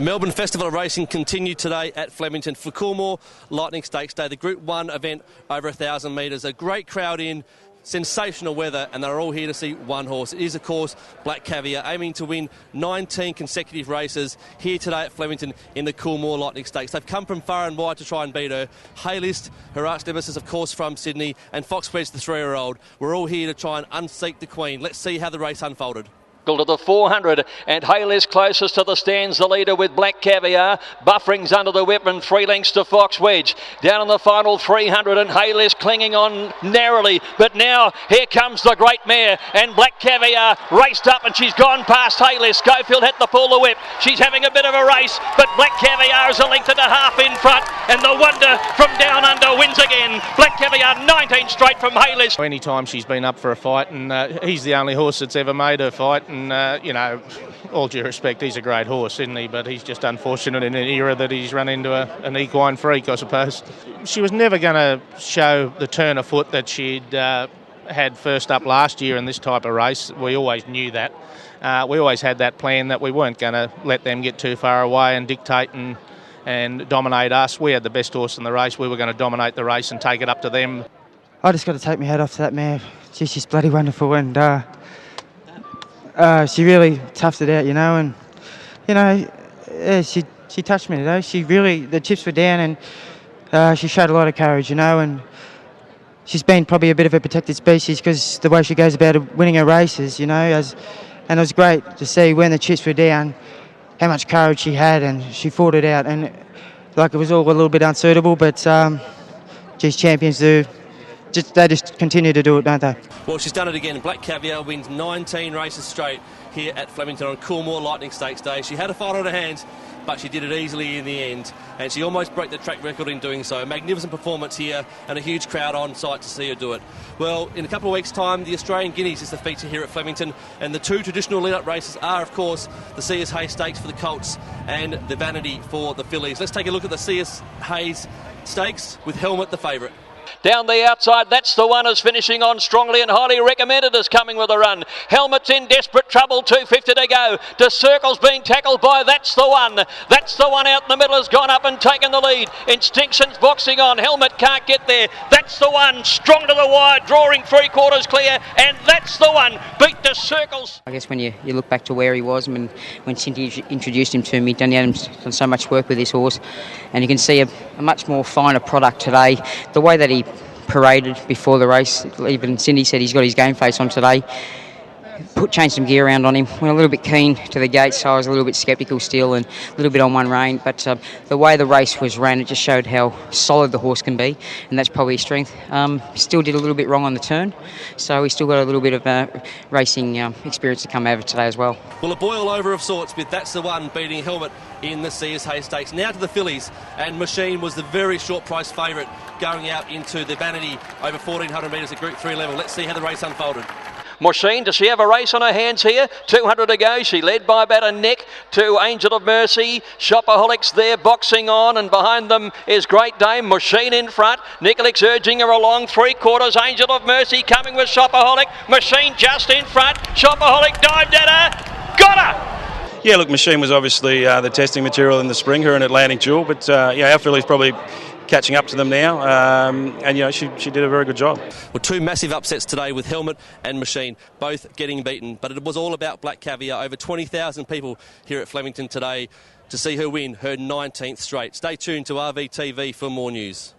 The Melbourne Festival of Racing continued today at Flemington for Coolmore Lightning Stakes Day, the Group 1 event over 1,000 metres. A great crowd in, sensational weather, and they're all here to see one horse. It is, of course, Black Caviar, aiming to win 19 consecutive races here today at Flemington in the Coolmore Lightning Stakes. They've come from far and wide to try and beat her. Haylist, her arch nemesis, of course, from Sydney, and Fox Wedge, the 3-year-old. We're all here to try and unseat the Queen. Let's see how the race unfolded. To the 400, and Hale is closest to the stands, the leader with Black Caviar. Buffering's under the whip and 3 lengths to Fox Wedge. Down in the final 300, and Hale is clinging on narrowly, but now here comes the great mare, and Black Caviar raced up and she's gone past Hale. Schofield had to pull the whip. She's having a bit of a race, but Black Caviar is a length and a half in front, and the wonder from down under wins again. Black Caviar 19 straight from Hale. Anytime she's been up for a fight, and he's the only horse that's ever made her fight. And, all due respect, he's a great horse, isn't he? But he's just unfortunate in an era that he's run into an equine freak, I suppose. She was never going to show the turn of foot that she'd had first up last year in this type of race. We always knew that. We always had that plan that we weren't going to let them get too far away and dictate and dominate us. We had the best horse in the race. We were going to dominate the race and take it up to them. I just got to take my hat off to that mare. She's bloody wonderful, and she really toughed it out, she touched me today. She really, the chips were down, and she showed a lot of courage, and she's been probably a bit of a protected species because the way she goes about winning her races, and it was great to see when the chips were down how much courage she had, and she fought it out, and it was all a little bit unsuitable, but these champions do. They just continue to do it, don't they? Well, she's done it again. Black Caviar wins 19 races straight here at Flemington on Coolmore Lightning Stakes Day. She had a fight on her hands, but she did it easily in the end, and she almost broke the track record in doing so. Magnificent performance here, and a huge crowd on site to see her do it. Well, in a couple of weeks' time, the Australian Guineas is the feature here at Flemington, and the two traditional lead-up races are, of course, the CSA Stakes for the Colts and the Vanity for the Fillies. Let's take a look at the CSA Stakes with Helmet the favourite. Down the outside, that's the one, is finishing on strongly and highly recommended, is coming with a run. Helmet's in desperate trouble, 250 to go. De Circle's being tackled by That's the One. That's the One out in the middle has gone up and taken the lead. Instinction's boxing on. Helmet can't get there. That's the One, strong to the wire, drawing 3/4 clear, and That's the One beat De Circles. I guess when you look back to where he was when Cindy introduced him to me, Danny Adams done so much work with this horse, and you can see a much more finer product today. The way that he paraded before the race, even Cindy said he's got his game face on today. Changed some gear around on him, went a little bit keen to the gate, so I was a little bit sceptical still and a little bit on one rein, but the way the race was ran, it just showed how solid the horse can be, and that's probably his strength. Still did a little bit wrong on the turn, so he's still got a little bit of racing experience to come over today as well. Well, a boil over of sorts with That's the One beating Helmet in the CSA Stakes. Now to the fillies, and Machine was the very short price favourite going out into the Vanity over 1,400 metres at Group 3 level. Let's see how the race unfolded. Machine, does she have a race on her hands here? 200 to go. She led by about a neck to Angel of Mercy. Shopaholics there boxing on, and behind them is Great Dame. Machine in front. Nicolix urging her along 3/4. Angel of Mercy coming with Shopaholic. Machine just in front. Shopaholic dived at her. Got her! Yeah, look, Machine was obviously the testing material in the spring, her and Atlantic Jewel, but our filly's probably catching up to them now, and she did a very good job. Well, two massive upsets today with Helmet and Machine, both getting beaten, but it was all about Black Caviar. Over 20,000 people here at Flemington today to see her win her 19th straight. Stay tuned to RVTV for more news.